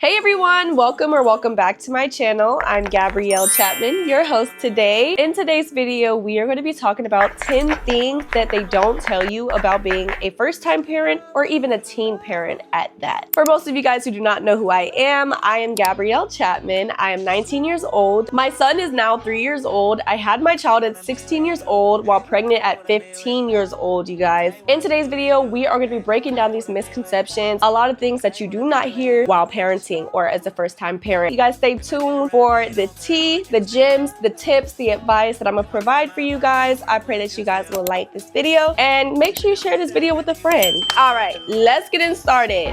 Hey everyone, welcome back to my channel. I'm Gabrielle Chapman, your host today. In today's video, we are going to be talking about 10 things that they don't tell you about being a first-time parent or even a teen parent at that. For most of you guys who do not know who I am Gabrielle Chapman. I am 19 years old. My son is now 3 years old. I had my child at 16 years old while pregnant at 15 years old, you guys. In today's video, we are going to be breaking down these misconceptions, a lot of things that you do not hear while parenting or as a first-time parent. You guys stay tuned for the tea, the gems, the tips, the advice that I'm gonna provide for you guys. I pray that you guys will like this video and make sure you share this video with a friend. All right, let's get in started.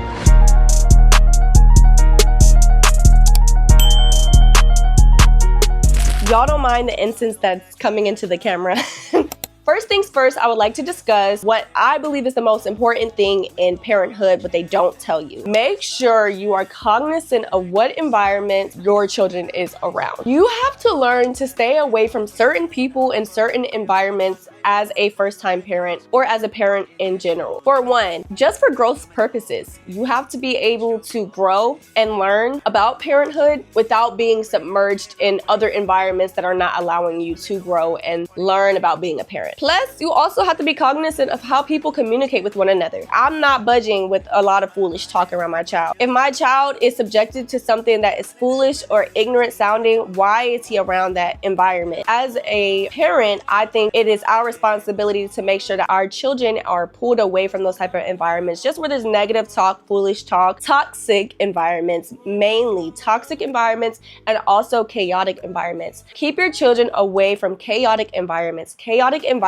Y'all don't mind the incense that's coming into the camera. First things first, I would like to discuss what I believe is the most important thing in parenthood, but they don't tell you. Make sure you are cognizant of what environment your children is around. You have to learn to stay away from certain people and certain environments as a first-time parent or as a parent in general. For one, just for growth purposes, you have to be able to grow and learn about parenthood without being submerged in other environments that are not allowing you to grow and learn about being a parent. Plus, you also have to be cognizant of how people communicate with one another. I'm not budging with a lot of foolish talk around my child. If my child is subjected to something that is foolish or ignorant sounding, why is he around that environment? As a parent, I think it is our responsibility to make sure that our children are pulled away from those type of environments, just where there's negative talk, foolish talk, toxic environments, mainly toxic environments, and also chaotic environments. Keep your children away from chaotic environments. Chaotic environments,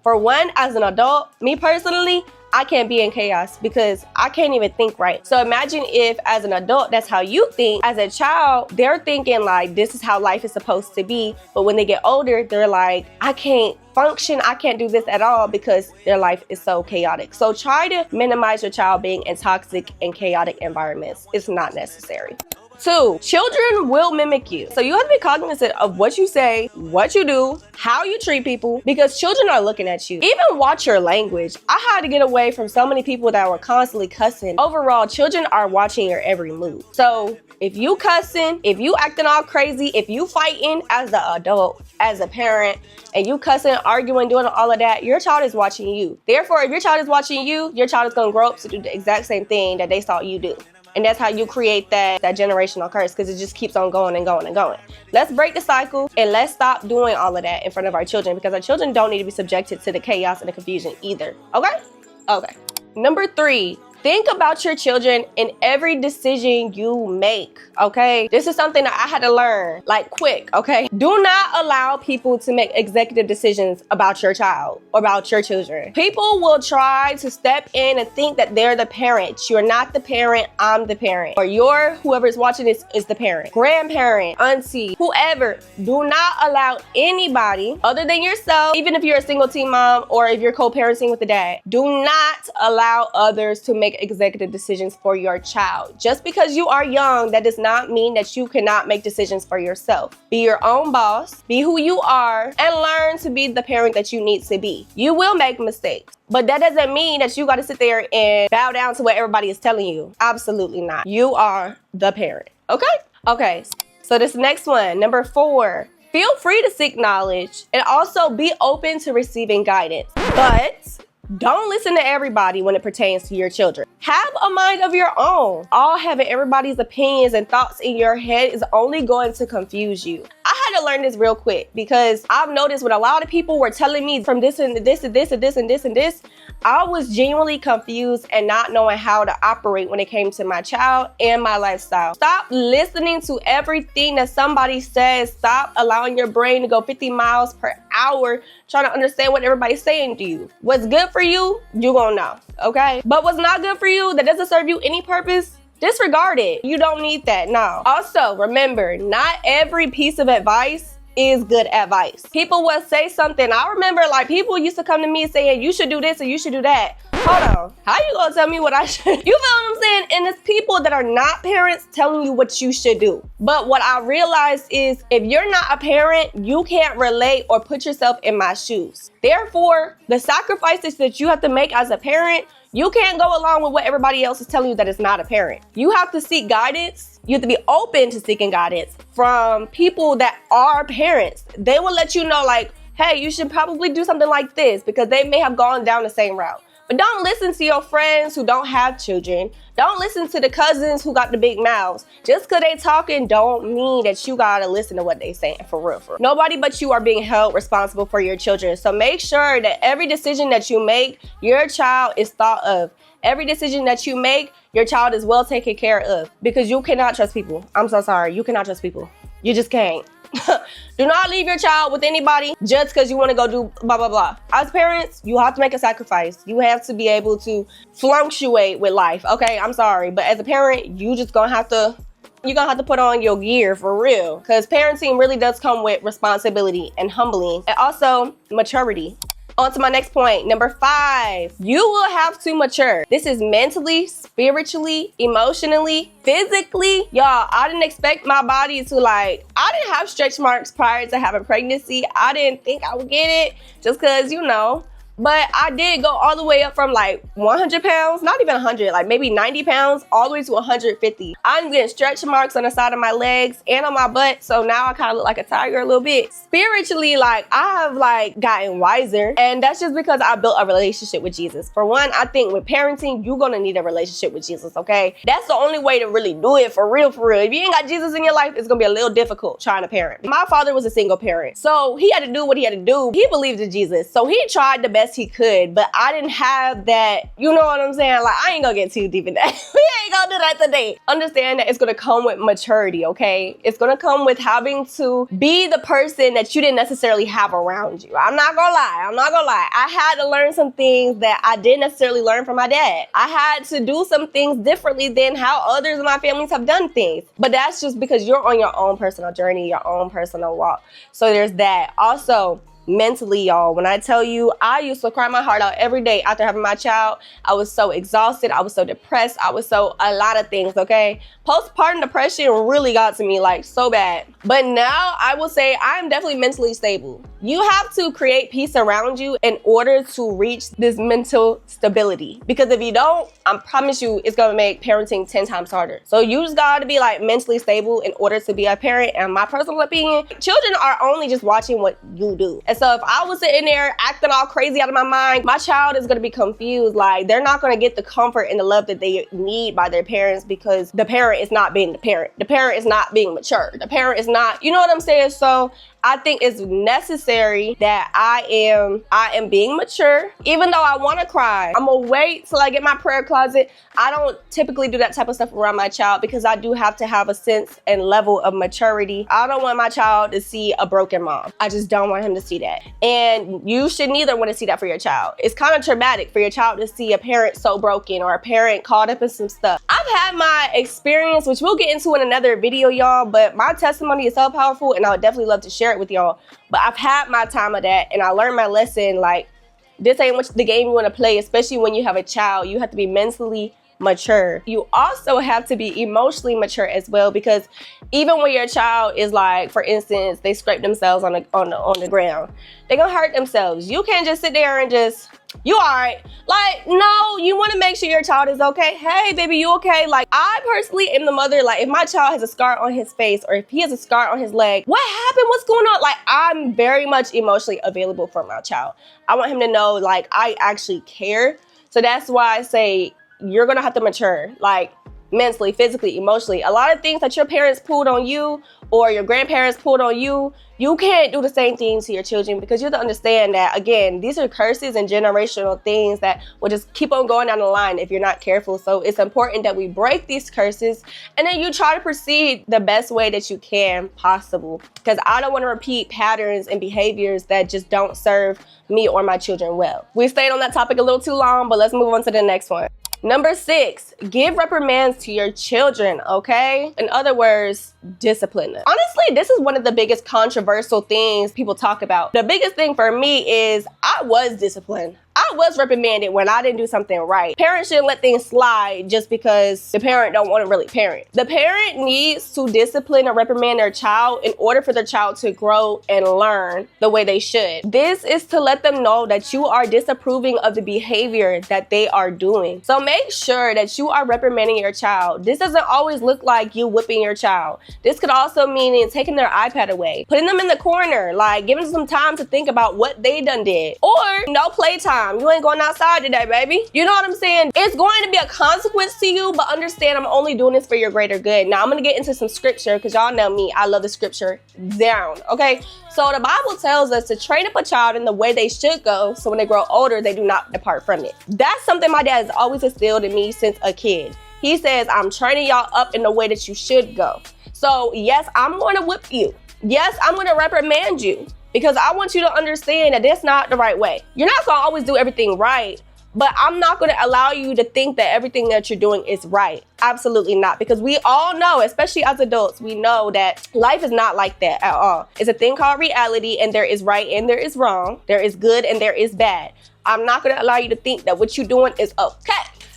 for one, as an adult, me personally, I can't be in chaos because I can't even think right. So imagine if as an adult, that's how you think. As a child, they're thinking like, this is how life is supposed to be. But when they get older, they're like, I can't function, I can't do this at all because their life is so chaotic. So try to minimize your child being in toxic and chaotic environments. It's not necessary. 2, children will mimic you. So you have to be cognizant of what you say, what you do, how you treat people, because children are looking at you. Even watch your language. I had to get away from so many people that were constantly cussing. Overall, children are watching your every move. So if you cussing, if you acting all crazy, if you fighting as an adult, as a parent, and you cussing, arguing, doing all of that, your child is watching you. Therefore, if your child is watching you, your child is gonna grow up to do the exact same thing that they saw you do. And that's how you create that generational curse, because it just keeps on going and going and going. Let's break the cycle and let's stop doing all of that in front of our children, because our children don't need to be subjected to the chaos and the confusion either. Okay? Okay. Number 3. Think about your children in every decision you make, okay? This is something that I had to learn, like quick, okay? Do not allow people to make executive decisions about your child or about your children. People will try to step in and think that they're the parent. You're not the parent, I'm the parent. Or whoever's watching this is the parent. Grandparent, auntie, whoever. Do not allow anybody other than yourself, even if you're a single teen mom or if you're co-parenting with the dad, do not allow others to make executive decisions for your child. Just because you are young, that does not mean that you cannot make decisions for yourself. Be your own boss, be who you are, and learn to be the parent that you need to be. You will make mistakes, but that doesn't mean that you got to sit there and bow down to what everybody is telling you. Absolutely not. You are the parent. Okay? Okay, so this next one, number 4. Feel free to seek knowledge and also be open to receiving guidance, but don't listen to everybody when it pertains to your children. Have a mind of your own. All having everybody's opinions and thoughts in your head is only going to confuse you. I had to learn this real quick because I've noticed when a lot of people were telling me from this and this and this and this and this and this, I was genuinely confused and not knowing how to operate when it came to my child and my lifestyle. Stop listening to everything that somebody says. Stop allowing your brain to go 50 miles per hour trying to understand what everybody's saying to you. What's good for you, you gonna know, okay? But what's not good for you, that doesn't serve you any purpose, disregard it. You don't need that, no. Also, remember, not every piece of advice is good advice. People will say something. I remember like people used to come to me saying, you should do this or you should do that. Hold on, how you gonna tell me what I should? You feel what I'm saying? And it's people that are not parents telling you what you should do. But what I realized is if you're not a parent, you can't relate or put yourself in my shoes. Therefore, the sacrifices that you have to make as a parent, You can't go along with what everybody else is telling you that is not a parent. You have to seek guidance. You have to be open to seeking guidance from people that are parents. They will let you know, like, hey, you should probably do something like this, because they may have gone down the same route. But don't listen to your friends who don't have children. Don't listen to the cousins who got the big mouths. Just because they talking don't mean that you gotta listen to what they saying, for real. Nobody but you are being held responsible for your children. So make sure that every decision that you make, your child is thought of. Every decision that you make, your child is well taken care of, because you cannot trust people. I'm so sorry. You cannot trust people. You just can't. Do not leave your child with anybody just because you want to go do blah, blah, blah. As parents, you have to make a sacrifice. You have to be able to fluctuate with life. Okay, I'm sorry. But as a parent, you just gonna have to, you're gonna have to put on your gear for real. Because parenting really does come with responsibility and humbling, and also maturity. On to my next point, number 5. You will have to mature. This is mentally, spiritually, emotionally, physically. Y'all, I didn't expect my body to I didn't have stretch marks prior to having pregnancy. I didn't think I would get it just because, but I did go all the way up from 100 pounds, not even 100, maybe 90 pounds, all the way to 150. I'm getting stretch marks on the side of my legs and on my butt. So now I kind of look like a tiger a little bit. Spiritually, I have gotten wiser. And that's just because I built a relationship with Jesus. For one, I think with parenting, you're going to need a relationship with Jesus, okay? That's the only way to really do it for real. If you ain't got Jesus in your life, it's going to be a little difficult trying to parent. My father was a single parent, so he had to do what he had to do. He believed in Jesus, so he tried the best he could, but I didn't have that, you know what I'm saying? I ain't gonna get too deep in that. We ain't gonna do that today. Understand that it's gonna come with maturity, okay? It's gonna come with having to be the person that you didn't necessarily have around you. I'm not gonna lie. I had to learn some things that I didn't necessarily learn from my dad. I had to do some things differently than how others in my families have done things. But that's just because you're on your own personal journey, your own personal walk. So there's that. Also, mentally, y'all, when I tell you, I used to cry my heart out every day after having my child. I was so exhausted. I was so depressed. I was so a lot of things, okay? Postpartum depression really got to me so bad. But now I will say I am definitely mentally stable. You have to create peace around you in order to reach this mental stability. Because if you don't, I promise you it's gonna make parenting 10 times harder. So you just gotta be mentally stable in order to be a parent. And my personal opinion, children are only just watching what you do. And so if I was sitting there acting all crazy out of my mind, my child is gonna be confused. They're not gonna get the comfort and the love that they need by their parents, because the parent is not being the parent. The parent is not being mature. The parent is not, you know what I'm saying? So I think it's necessary that I am being mature. Even though I want to cry, I'm gonna wait till I get my prayer closet. I don't typically do that type of stuff around my child, because I do have to have a sense and level of maturity. I don't want my child to see a broken mom. I just don't want him to see that. And you should neither want to see that for your child. It's kind of traumatic for your child to see a parent so broken, or a parent caught up in some stuff. I've had my experience, which we'll get into in another video, y'all, but my testimony is so powerful, and I would definitely love to share it with y'all. But I've had my time of that, and I learned my lesson. This ain't what the game you want to play, especially when you have a child. You have to be mentally mature. You also have to be emotionally mature as well, because even when your child is for instance, they scrape themselves on the ground, they're gonna hurt themselves. You can't just sit there and just, you all right? No, you want to make sure your child is okay. Hey, baby, you okay? I personally am the mother. If my child has a scar on his face, or if he has a scar on his leg, what happened? What's going on? I'm very much emotionally available for my child. I want him to know, I actually care. So that's why I say you're gonna have to mature, mentally, physically, emotionally. A lot of things that your parents pulled on you, or your grandparents pulled on you, you can't do the same thing to your children, because you have to understand that, again, these are curses and generational things that will just keep on going down the line if you're not careful. So it's important that we break these curses, and then you try to proceed the best way that you can possible, because I don't want to repeat patterns and behaviors that just don't serve me or my children well. We stayed on that topic a little too long, but let's move on to the next one. Number 6, give reprimands to your children, okay? In other words, discipline them. Honestly, this is one of the biggest controversial things people talk about. The biggest thing for me is I was disciplined. I was reprimanded when I didn't do something right. Parents shouldn't let things slide just because the parent don't want to really parent. The parent needs to discipline or reprimand their child in order for their child to grow and learn the way they should. This is to let them know that you are disapproving of the behavior that they are doing. So make sure that you are reprimanding your child. This doesn't always look like you whipping your child. This could also mean taking their iPad away, putting them in the corner, like giving them some time to think about what they done did. Or no playtime. You ain't going outside today, baby. You know what I'm saying? It's going to be a consequence to you, but understand I'm only doing this for your greater good. Now I'm going to get into some scripture because y'all know me. I love the scripture down. Okay. So the Bible tells us to train up a child in the way they should go, so when they grow older, they do not depart from it. That's something my dad has always instilled in me since a kid. He says, I'm training y'all up in the way that you should go. So yes, I'm going to whip you. Yes, I'm going to reprimand you because I want you to understand that that's not the right way. You're not going to always do everything right, but I'm not going to allow you to think that everything that you're doing is right. Absolutely not. Because we all know, especially as adults, we know that life is not like that at all. It's a thing called reality, and there is right and there is wrong. There is good and there is bad. I'm not going to allow you to think that what you're doing is okay.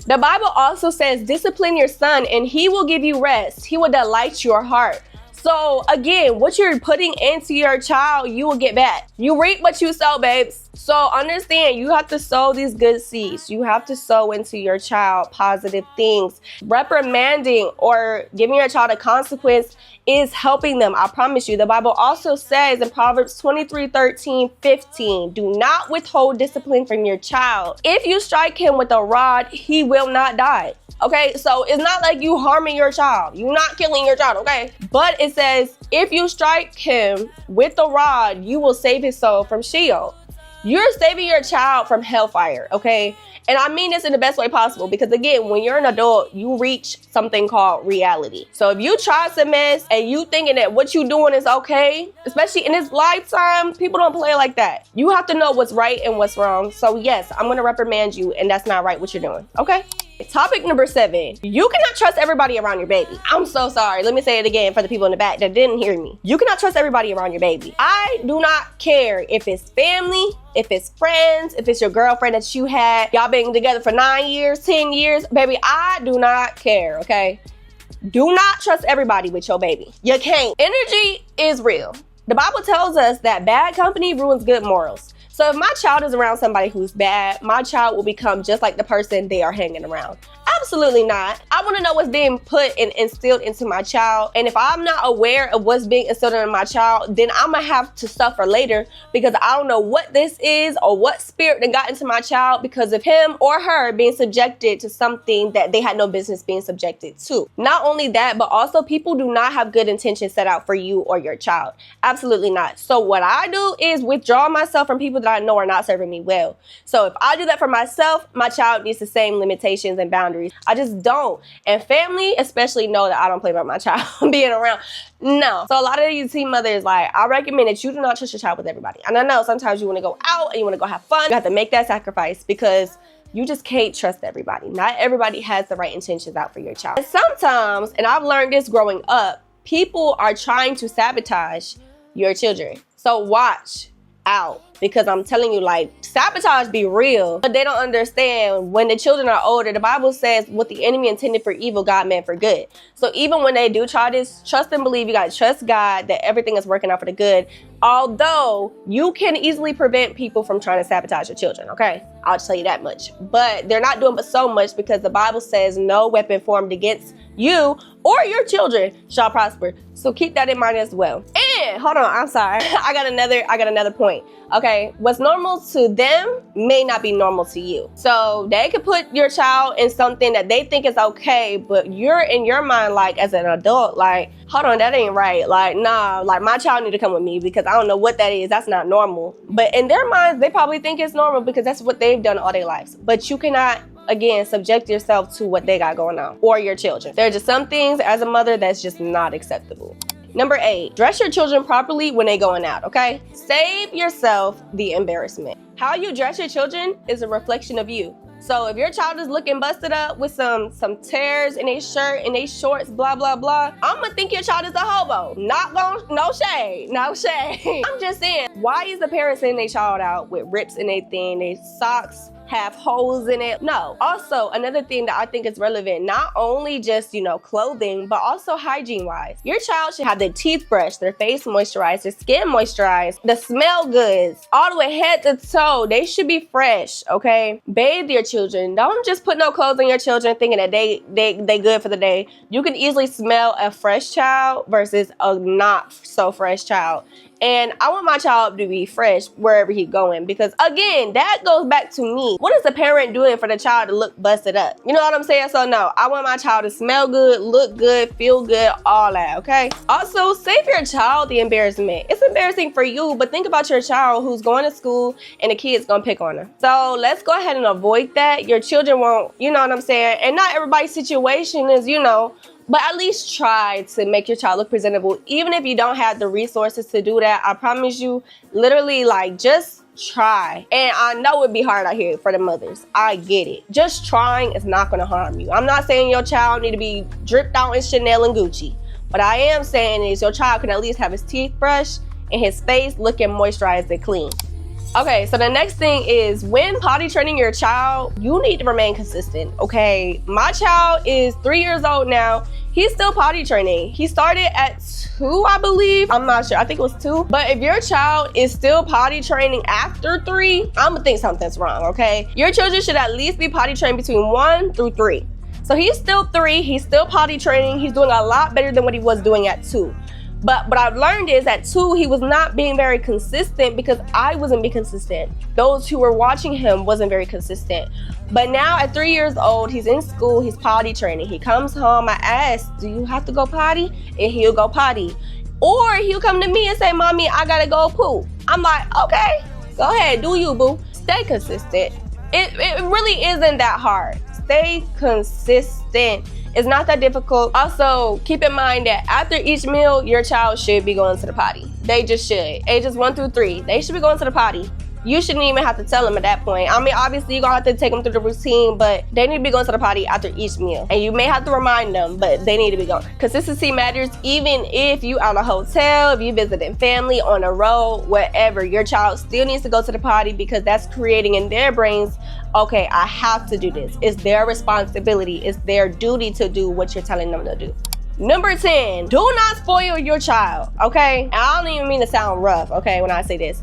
The Bible also says, discipline your son and he will give you rest. He will delight your heart. So again, what you're putting into your child, you will get back. You reap what you sow, babes. So understand, you have to sow these good seeds. You have to sow into your child positive things. Reprimanding or giving your child a consequence is helping them. I promise you. The Bible also says in Proverbs 23:13-15, do not withhold discipline from your child. If you strike him with a rod, he will not die. Okay, so it's not like you harming your child. You're not killing your child, okay? But it says, if you strike him with the rod, you will save his soul from Sheol. You're saving your child from hellfire, okay? And I mean this in the best way possible because, again, when you're an adult, you reach something called reality. So if you try some mess and you thinking that what you doing is okay, especially in this lifetime, people don't play like that. You have to know what's right and what's wrong. So yes, I'm going to reprimand you, and that's not right what you're doing, okay? Topic number 7, you cannot trust everybody around your baby. I'm so sorry. Let me say it again for the people in the back that didn't hear me. You cannot trust everybody around your baby. I do not care if it's family, if it's friends, if it's your girlfriend that you had, y'all been together for 9 years, 10 years, baby, I do not care, okay? Do not trust everybody with your baby. You can't. Energy is real. The Bible tells us that bad company ruins good morals. So if my child is around somebody who's bad, my child will become just like the person they are hanging around. Absolutely not. I want to know what's being put and instilled into my child. And if I'm not aware of what's being instilled into my child, then I'm going to have to suffer later because I don't know what this is or what spirit that got into my child because of him or her being subjected to something that they had no business being subjected to. Not only that, but also people do not have good intentions set out for you or your child. Absolutely not. So what I do is withdraw myself from people that I know are not serving me well. So if I do that for myself, my child needs the same limitations and boundaries. I just don't. And family especially know that I don't play about my child being around. No. So a lot of these teen mothers, like, I recommend that you do not trust your child with everybody. And I know sometimes you want to go out and you want to go have fun. You have to make that sacrifice because you just can't trust everybody. Not everybody has the right intentions out for your child. And sometimes, and I've learned this growing up, people are trying to sabotage your children. So watch out. Because I'm telling you, like, sabotage be real, but they don't understand when the children are older. The Bible says what the enemy intended for evil, God meant for good. So even when they do try this, trust and believe. You got to trust God that everything is working out for the good. Although you can easily prevent people from trying to sabotage your children, okay? I'll tell you that much. But they're not doing but so much because the Bible says no weapon formed against you or your children shall prosper. So keep that in mind as well. And hold on, I'm sorry. I got another point. Okay, what's normal to them may not be normal to you. So they could put your child in something that they think is okay, but you're in your mind, like, as an adult, like, hold on, that ain't right. Like, nah, like, my child need to come with me because I don't know what that is. That's not normal. But in their minds, they probably think it's normal because that's what they've done all their lives. But you cannot, again, subject yourself to what they got going on or your children. There are just some things as a mother that's just not acceptable. Number 8, dress your children properly when they going out, okay? Save yourself the embarrassment. How you dress your children is a reflection of you. So if your child is looking busted up with some tears in their shirt and their shorts, blah, blah, blah, I'm gonna think your child is a hobo. No shade. I'm just saying, why is the parent sending their child out with rips in their thing, their socks have holes in it? No. Also, another thing that I think is relevant, not only just, clothing, but also hygiene wise. Your child should have their teeth brushed, their face moisturized, their skin moisturized, the smell goods, all the way head to toe. They should be fresh, okay? Bathe your children. Don't just put no clothes on your children thinking that they good for the day. You can easily smell a fresh child versus a not so fresh child. And I want my child to be fresh wherever he's going, because again, that goes back to me. What is the parent doing for the child to look busted up? You know what I'm saying? So no, I want my child to smell good, look good, feel good, all that, okay? Also, save your child the embarrassment. It's embarrassing for you, but think about your child who's going to school and the kid's gonna pick on her. So let's go ahead and avoid that. Your children won't, you know what I'm saying? And not everybody's situation is, but at least try to make your child look presentable. Even if you don't have the resources to do that, I promise you, literally, just try. And I know it'd be hard out here for the mothers. I get it. Just trying is not gonna harm you. I'm not saying your child need to be dripped out in Chanel and Gucci. What I am saying is your child can at least have his teeth brushed and his face looking moisturized and clean. Okay, so the next thing is, when potty training your child, you need to remain consistent, okay? My child is 3 years old now. He's still potty training. He started at 2, I believe. I'm not sure. I think it was 2. But if your child is still potty training after 3, I'm gonna think something's wrong, okay? Your children should at least be potty trained between 1 through 3. So he's still 3. He's still potty training. He's doing a lot better than what he was doing at 2. But what I've learned is at 2, he was not being very consistent because I wasn't being consistent. Those who were watching him wasn't very consistent. But now at 3 years old, he's in school, he's potty training. He comes home, I ask, do you have to go potty? And he'll go potty. Or he'll come to me and say, Mommy, I gotta go poop. I'm like, okay, go ahead, do you, boo. Stay consistent. It really isn't that hard. Stay consistent. It's not that difficult. Also, keep in mind that after each meal, your child should be going to the potty. They just should. Ages 1 through 3, they should be going to the potty. You shouldn't even have to tell them at that point. I mean, obviously, you're gonna have to take them through the routine, but they need to be going to the potty after each meal. And you may have to remind them, but they need to be going. Consistency matters, even if you at a hotel, if you visiting family, on the road, whatever. Your child still needs to go to the potty because that's creating in their brains, okay, I have to do this. It's their responsibility. It's their duty to do what you're telling them to do. Number 10, do not spoil your child, okay? And I don't even mean to sound rough, okay, when I say this.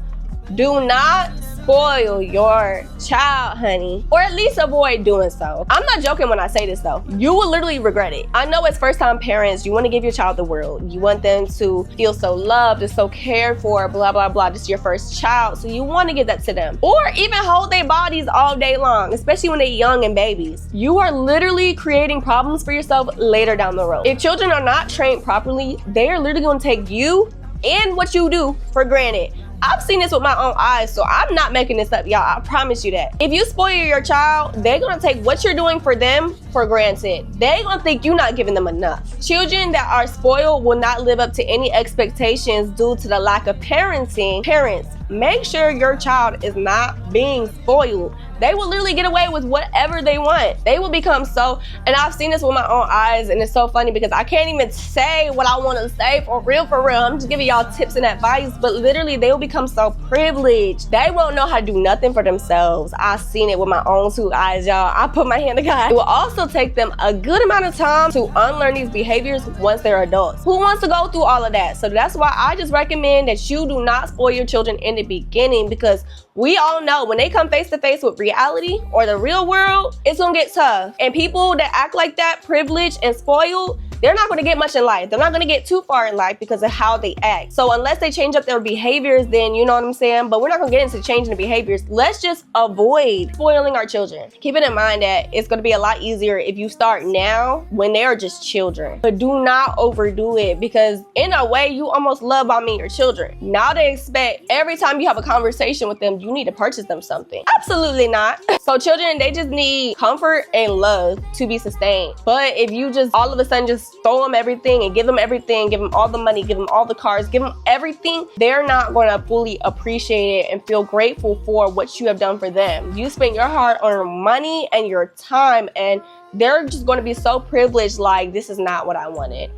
Do not spoil your child, honey, or at least avoid doing so. I'm not joking when I say this though. You will literally regret it. I know as first-time parents, you want to give your child the world. You want them to feel so loved and so cared for, blah, blah, blah. This is your first child, so you want to give that to them. Or even hold their bodies all day long, especially when they're young and babies. You are literally creating problems for yourself later down the road. If children are not trained properly, they are literally going to take you and what you do for granted. I've seen this with my own eyes, so I'm not making this up, y'all. I promise you that. If you spoil your child, they're gonna take what you're doing for them for granted. They're gonna think you're not giving them enough. Children that are spoiled will not live up to any expectations due to the lack of parenting. Parents, make sure your child is not being spoiled. They will literally get away with whatever they want. They will become so, and I've seen this with my own eyes, and it's so funny because I can't even say what I want to say for real. I'm just giving y'all tips and advice, but literally they will become so privileged. They won't know how to do nothing for themselves. I've seen it with my own 2 eyes, y'all. I put my hand to God. It will also take them a good amount of time to unlearn these behaviors once they're adults. Who wants to go through all of that? So that's why I just recommend that you do not spoil your children in the beginning, because we all know when they come face to face with reality or the real world, it's gonna get tough. And people that act like that, privileged and spoiled, they're not gonna get much in life. They're not gonna get too far in life because of how they act. So unless they change up their behaviors, then you know what I'm saying? But we're not gonna get into changing the behaviors. Let's just avoid spoiling our children. Keeping in mind that it's gonna be a lot easier if you start now when they are just children. But do not overdo it, because in a way, you almost love bombing your children. Now they expect every time you have a conversation with them, you need to purchase them something. Absolutely not. So children, they just need comfort and love to be sustained. But if you just all of a sudden just throw them everything and give them everything, give them all the money, give them all the cars, give them everything, they're not going to fully appreciate it and feel grateful for what you have done for them. You spent your hard-earned money and your time, and they're just going to be so privileged, like, this is not what I wanted.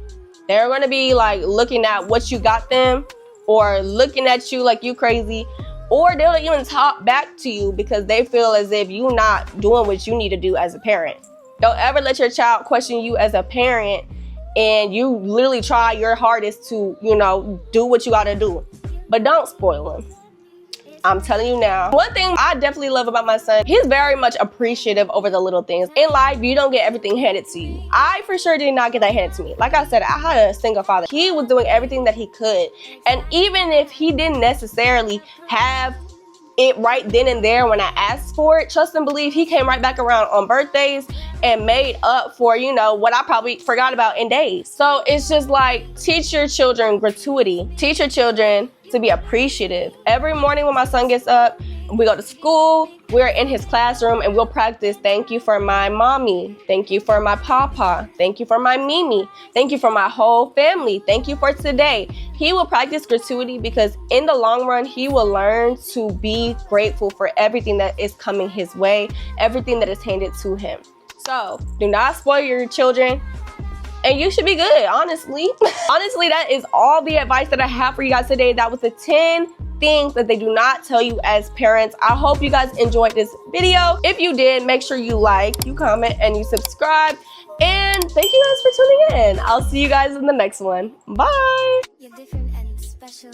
They're going to be like looking at what you got them, or looking at you like you crazy, or they'll even talk back to you because they feel as if you're not doing what you need to do as a parent. Don't ever let your child question you as a parent, and you literally try your hardest to, do what you gotta do. But don't spoil them. I'm telling you now. One thing I definitely love about my son, he's very much appreciative over the little things. In life, you don't get everything handed to you. I for sure did not get that handed to me. Like I said, I had a single father. He was doing everything that he could. And even if he didn't necessarily have it right then and there when I asked for it, trust and believe he came right back around on birthdays and made up for, what I probably forgot about in days. So it's just like, teach your children gratuity. Teach your children to be appreciative. Every morning when my son gets up, we go to school, we're in his classroom and we'll practice, thank you for my mommy, thank you for my papa, thank you for my Mimi, thank you for my whole family, thank you for today. He will practice gratuity because in the long run, he will learn to be grateful for everything that is coming his way, everything that is handed to him. So do not spoil your children. And you should be good, honestly. Honestly, that is all the advice that I have for you guys today. That was the 10 things that they do not tell you as parents. I hope you guys enjoyed this video. If you did, make sure you like, you comment, and you subscribe. And thank you guys for tuning in. I'll see you guys in the next one. Bye. You're different and special.